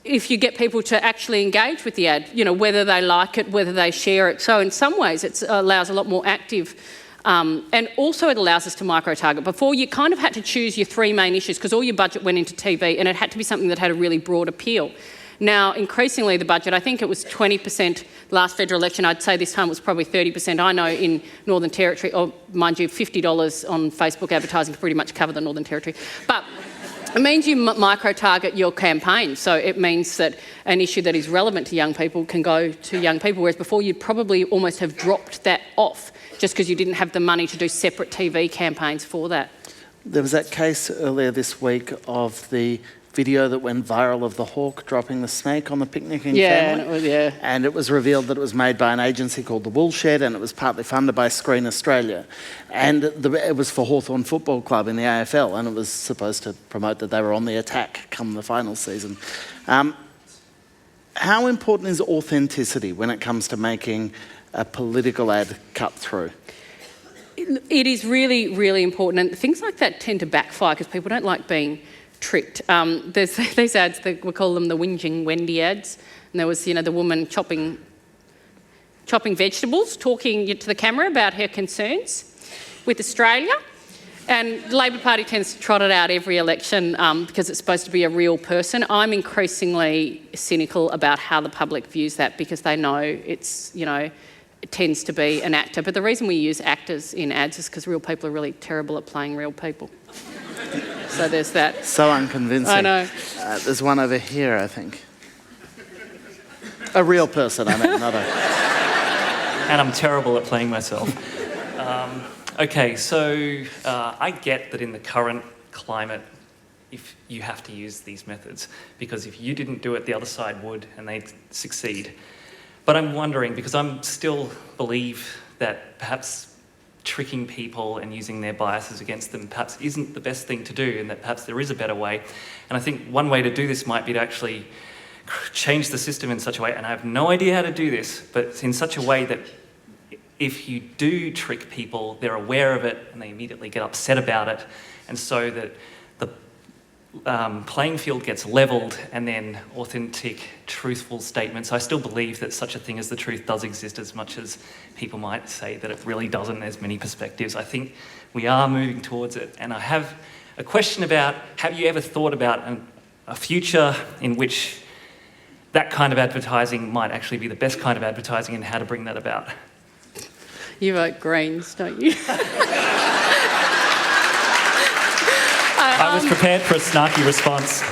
if you get people to actually engage with the ad, whether they like it, whether they share it. So in some ways, it allows a lot more active. And also it allows us to micro-target. Before, you kind of had to choose your 3 main issues because all your budget went into TV, and it had to be something that had a really broad appeal. Now, increasingly the budget, I think it was 20% last federal election. I'd say this time it was probably 30%. I know in Northern Territory, or mind you, $50 on Facebook advertising can pretty much cover the Northern Territory. But it means you micro-target your campaign. So it means that an issue that is relevant to young people can go to young people, whereas before you'd probably almost have dropped that off just because you didn't have the money to do separate TV campaigns for that. There was that case earlier this week of the video that went viral of the hawk dropping the snake on the picnicking family. And it was revealed that it was made by an agency called The Woolshed, and it was partly funded by Screen Australia. And it was for Hawthorn Football Club in the AFL, and it was supposed to promote that they were on the attack come the final season. How important is authenticity when it comes to making a political ad cut through? It is really, really important, and things like that tend to backfire because people don't like being tricked. There's these ads, we call them the whinging Wendy ads, and there was, the woman chopping vegetables, talking to the camera about her concerns with Australia, and the Labor Party tends to trot it out every election because it's supposed to be a real person. I'm increasingly cynical about how the public views that because they know it's, it tends to be an actor. But the reason we use actors in ads is because real people are really terrible at playing real people. So there's that. So unconvincing. I know. There's one over here, I think. A real person, I mean, not a... And I'm terrible at playing myself. Okay, so I get that in the current climate, if you have to use these methods, because if you didn't do it, the other side would, and they'd succeed. But I'm wondering, because I still believe that perhaps tricking people and using their biases against them perhaps isn't the best thing to do, and that perhaps there is a better way. And I think one way to do this might be to actually change the system in such a way, and I have no idea how to do this, but it's in such a way that if you do trick people, they're aware of it and they immediately get upset about it, and so that the playing field gets levelled, and then authentic, truthful statements. I still believe that such a thing as the truth does exist, as much as people might say that it really doesn't. There's many perspectives. I think we are moving towards it, and I have a question about, have you ever thought about a future in which that kind of advertising might actually be the best kind of advertising, and how to bring that about? You vote Greens, don't you? I was prepared for a snarky response.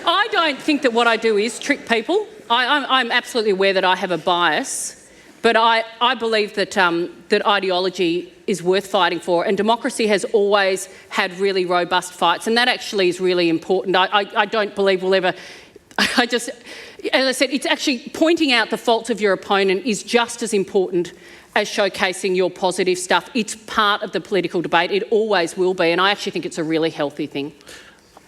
I don't think that what I do is trick people. I'm absolutely aware that I have a bias, but I believe that that ideology is worth fighting for, and democracy has always had really robust fights, and that actually is really important. I don't believe we'll ever... as I said, it's actually pointing out the faults of your opponent is just as important as showcasing your positive stuff. It's part of the political debate. It always will be, and I actually think it's a really healthy thing.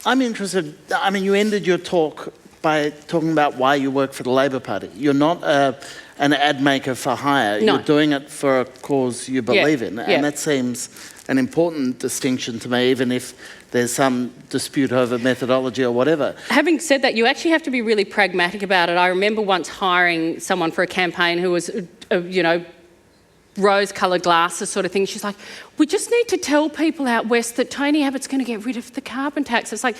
I'm interested, I mean, you ended your talk by talking about why you work for the Labor Party. You're not an ad maker for hire. No. You're doing it for a cause you believe in, Yeah. and that seems an important distinction to me, even if there's some dispute over methodology or whatever. Having said that, you actually have to be really pragmatic about it. I remember once hiring someone for a campaign who was, rose-coloured glasses sort of thing. She's like, we just need to tell people out west that Tony Abbott's going to get rid of the carbon tax. It's like,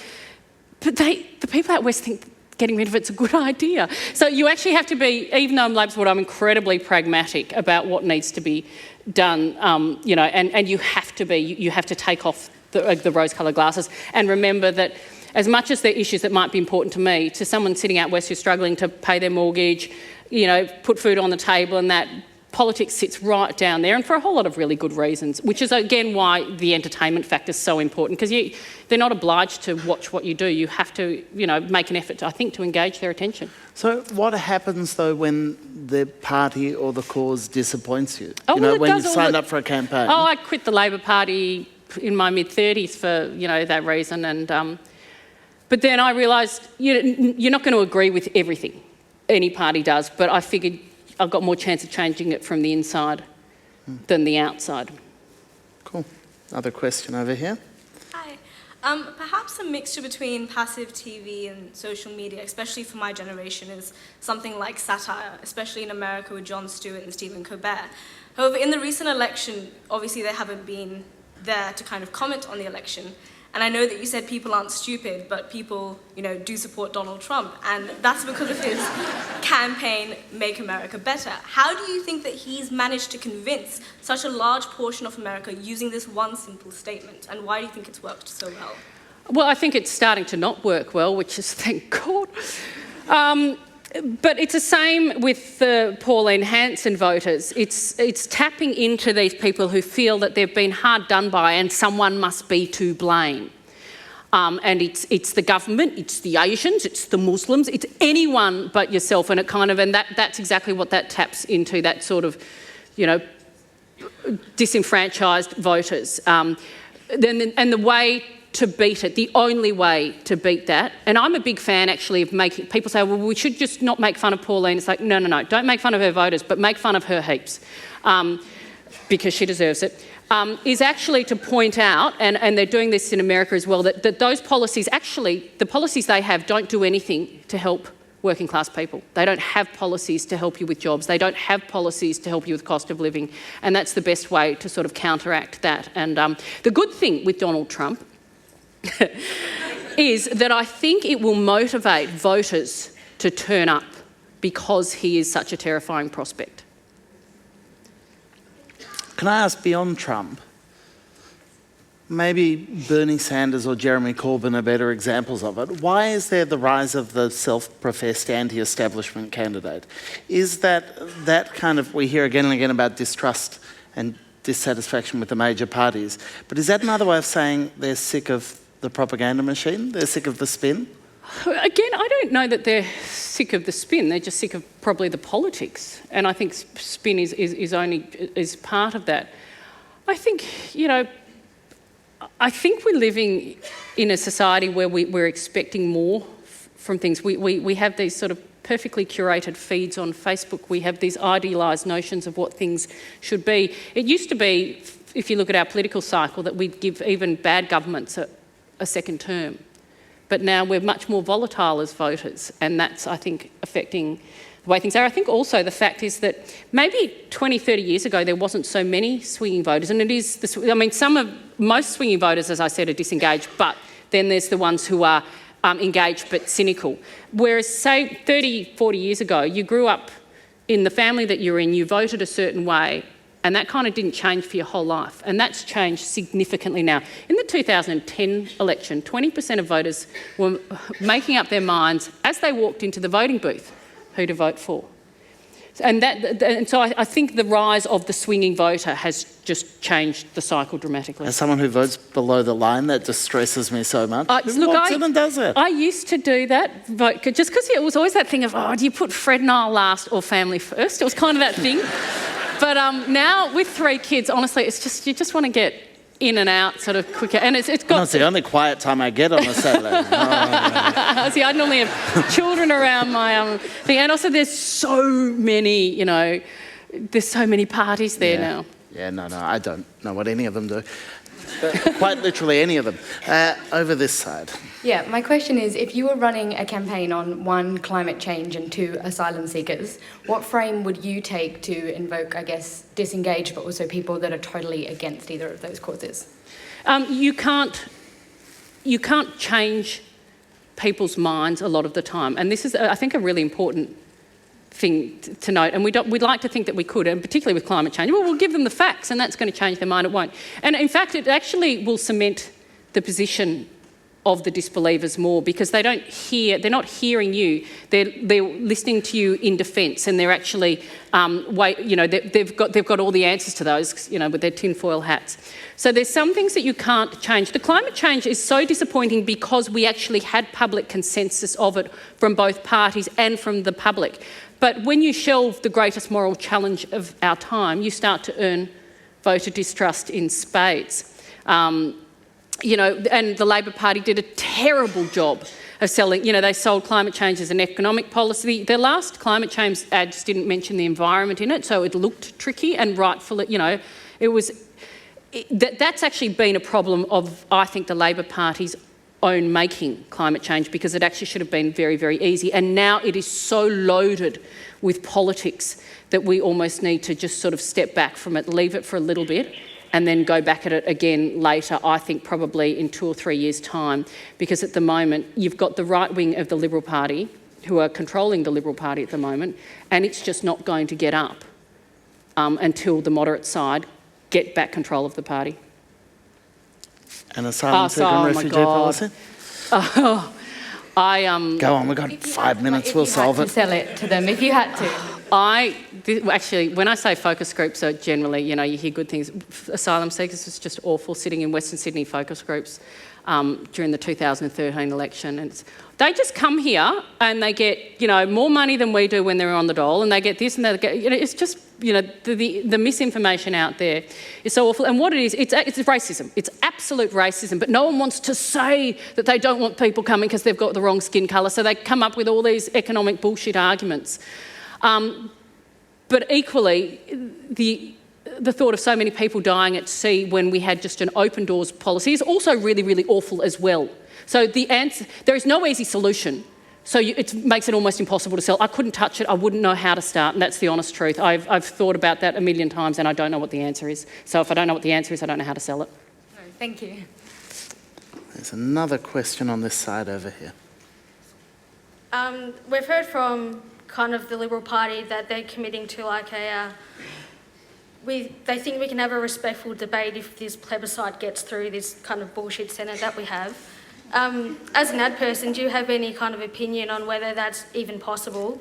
but the people out west think getting rid of it's a good idea. So you actually have to be, even though I'm Labor Support, I'm incredibly pragmatic about what needs to be done, you know, and you have to take off the rose-coloured glasses and remember that as much as there are issues that might be important to me, to someone sitting out west who's struggling to pay their mortgage, you know, put food on the table, and that politics sits right down there, and for a whole lot of really good reasons, which is again why the entertainment factor is so important, because they're not obliged to watch what you do. You have to, you know, make an effort, I think, to engage their attention. So what happens though when the party or the cause disappoints you? Oh, you know, well, when you've signed up for a campaign? Oh, I quit the Labor Party in my mid-30s for, you know, that reason, and but then I realised you're not going to agree with everything any party does, but I figured I've got more chance of changing it from the inside than the outside. Cool. Another question over here. Hi. Perhaps a mixture between passive TV and social media, especially for my generation, is something like satire, especially in America with Jon Stewart and Stephen Colbert. However, in the recent election, obviously they haven't been there to kind of comment on the election. And I know that you said people aren't stupid, but people, you know, do support Donald Trump. And that's because of his campaign, Make America Better. How do you think that he's managed to convince such a large portion of America using this one simple statement? And why do you think it's worked so well? Well, I think it's starting to not work well, which is thank God. But it's the same with the Pauline Hanson voters. It's tapping into these people who feel that they've been hard done by and someone must be to blame. And it's the government, it's the Asians, it's the Muslims, it's anyone but yourself. And that's exactly what that taps into, that sort of, you know, disenfranchised voters. And the way to beat it, the only way to beat that, and I'm a big fan actually of making, people say, well, we should just not make fun of Pauline. It's like, no, don't make fun of her voters, but make fun of her heaps, because she deserves it, is actually to point out, and they're doing this in America as well, that those policies, actually, the policies they have don't do anything to help working class people. They don't have policies to help you with jobs. They don't have policies to help you with cost of living, and that's the best way to sort of counteract that. And the good thing with Donald Trump is that I think it will motivate voters to turn up because he is such a terrifying prospect. Can I ask, beyond Trump, maybe Bernie Sanders or Jeremy Corbyn are better examples of it. Why is there the rise of the self-professed anti-establishment candidate? Is that kind of, we hear again and again about distrust and dissatisfaction with the major parties, but is that another way of saying they're sick of the propaganda machine? They're sick of the spin? Again, I don't know that they're sick of the spin. They're just sick of probably the politics. And I think spin is part of that. I think, you know, I think we're living in a society where we're expecting more from things. We have these sort of perfectly curated feeds on Facebook. We have these idealised notions of what things should be. It used to be, if you look at our political cycle, that we'd give even bad governments a second term. But now we're much more volatile as voters, and that's, I think, affecting the way things are. I think also the fact is that maybe 20, 30 years ago there wasn't so many swinging voters, and it is, most swinging voters, as I said, are disengaged, but then there's the ones who are engaged but cynical. Whereas, say, 30, 40 years ago, you grew up in the family that you're in, you voted a certain way, and that kind of didn't change for your whole life. And that's changed significantly now. In the 2010 election, 20% of voters were making up their minds as they walked into the voting booth who to vote for. And so I think the rise of the swinging voter has just changed the cycle dramatically. As someone who votes below the line, that distresses me so much. Look, walks in and does it. I used to do that, vote, just because it was always that thing of, do you put Fred and I last or family first? It was kind of that thing. But now with 3 kids, honestly, it's just, you just want to get in and out sort of quicker. And it's got... That's the only quiet time I get on a Saturday. See, I normally have children around my thing. And also there's so many, you know, there's so many parties there now. Yeah, no, I don't know what any of them do. Quite literally any of them. Over this side. Yeah, my question is, if you were running a campaign on 1, climate change, and 2, asylum seekers, what frame would you take to invoke, I guess, disengaged, but also people that are totally against either of those causes? You can't change people's minds a lot of the time, and this is, I think, a really important thing to note. And we'd like to think that we could, and particularly with climate change. Well, we'll give them the facts, and that's going to change their mind. It won't. And in fact, it actually will cement the position of the disbelievers more, because they're not hearing you. They're listening to you in defence, and they're actually they've got all the answers to those, with their tinfoil hats. So there's some things that you can't change. The climate change is so disappointing because we actually had public consensus of it from both parties and from the public. But when you shelve the greatest moral challenge of our time, you start to earn voter distrust in spades. And the Labor Party did a terrible job of selling, they sold climate change as an economic policy. Their last climate change ads didn't mention the environment in it, so it looked tricky, and rightfully, that's actually been a problem of, I think, the Labor Party's own making, climate change, because it actually should have been very, very easy. And now it is so loaded with politics that we almost need to just sort of step back from it, leave it for a little bit, and then go back at it again later, I think probably in 2 or 3 years' time, because at the moment you've got the right wing of the Liberal Party who are controlling the Liberal Party at the moment, and it's just not going to get up until the moderate side get back control of the party. And asylum seeker and refugee policy? Go on, we've got 5 minutes, we'll solve it. Sell it to them if you had to. Actually, when I say focus groups are generally, you hear good things. Asylum seekers was just awful, sitting in Western Sydney focus groups during the 2013 election. And they just come here and they get, more money than we do when they're on the dole, and they get this and they get, it's just, the misinformation out there is so awful. And what it is, it's racism. It's absolute racism, but no one wants to say that they don't want people coming because they've got the wrong skin colour, so they come up with all these economic bullshit arguments. But equally, the thought of so many people dying at sea when we had just an open doors policy is also really, really awful as well. So the answer, there is no easy solution. So it makes it almost impossible to sell. I couldn't touch it. I wouldn't know how to start, and that's the honest truth. I've thought about that a million times, and I don't know what the answer is. So if I don't know what the answer is, I don't know how to sell it. No, thank you. There's another question on this side over here. We've heard from kind of the Liberal Party that they're committing to they think we can have a respectful debate if this plebiscite gets through this kind of bullshit Senate that we have. As an ad person, do you have any kind of opinion on whether that's even possible,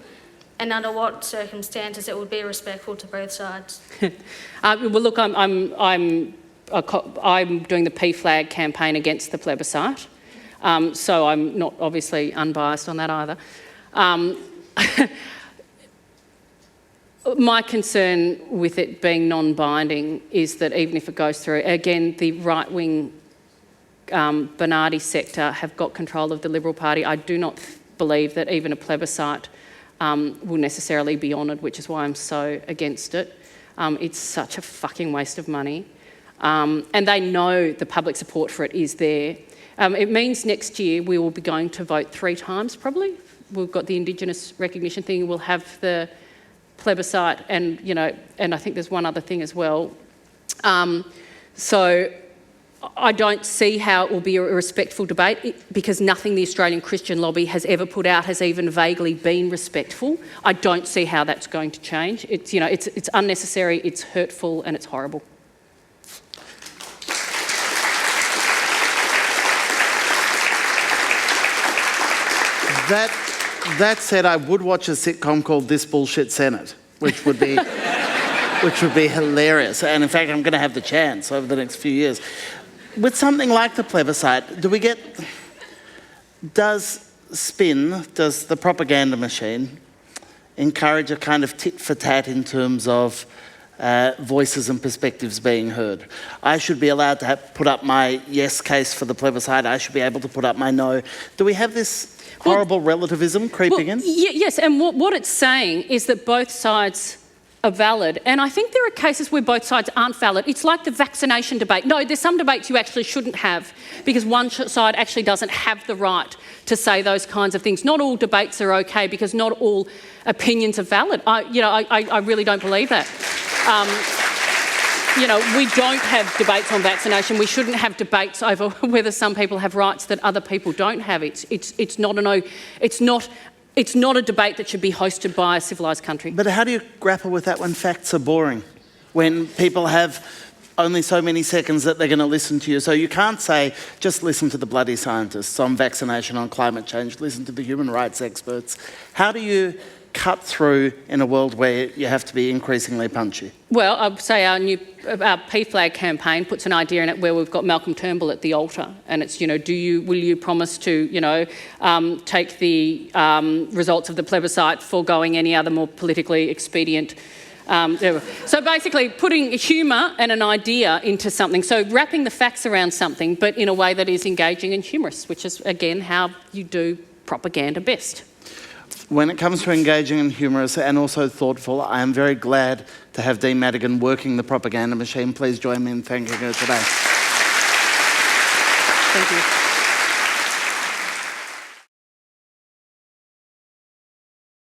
and under what circumstances it would be respectful to both sides? Well, look, I'm doing the PFLAG campaign against the plebiscite, so I'm not obviously unbiased on that either. My concern with it being non-binding is that even if it goes through, again, the right-wing Bernardi sector have got control of the Liberal Party. I do not believe that even a plebiscite will necessarily be honoured, which is why I'm so against it. It's such a fucking waste of money. And they know the public support for it is there. It means next year we will be going to vote 3 times probably. We've got the Indigenous recognition thing, we'll have the plebiscite, and I think there's one other thing as well. So I don't see how it will be a respectful debate, because nothing the Australian Christian lobby has ever put out has even vaguely been respectful. I don't see how that's going to change. It's it's unnecessary, it's hurtful, and it's horrible. That said, I would watch a sitcom called This Bullshit Senate, which would be hilarious. And in fact, I'm going to have the chance over the next few years. With something like the plebiscite, does the propaganda machine encourage a kind of tit for tat in terms of voices and perspectives being heard? I should be allowed to put up my yes case for the plebiscite. I should be able to put up my no. Do we have this horrible relativism creeping in? Yes, and what it's saying is that both sides are valid. And I think there are cases where both sides aren't valid. It's like the vaccination debate. No, there's some debates you actually shouldn't have because one side actually doesn't have the right to say those kinds of things. Not all debates are okay because not all opinions are valid. I really don't believe that. We don't have debates on vaccination. We shouldn't have debates over whether some people have rights that other people don't have. It's not a debate that should be hosted by a civilised country. But how do you grapple with that when facts are boring? When people have only so many seconds that they're going to listen to you. So you can't say, just listen to the bloody scientists on vaccination, on climate change, listen to the human rights experts. How do you cut through in a world where you have to be increasingly punchy? Well, I'd say our PFLAG campaign puts an idea in it where we've got Malcolm Turnbull at the altar, and it's, will you promise to, take the results of the plebiscite, foregoing any other more politically expedient. So basically putting humour and an idea into something, so wrapping the facts around something, but in a way that is engaging and humorous, which is, again, how you do propaganda best. When it comes to engaging and humorous and also thoughtful, I am very glad to have Dee Madigan working the propaganda machine. Please join me in thanking her today. Thank you.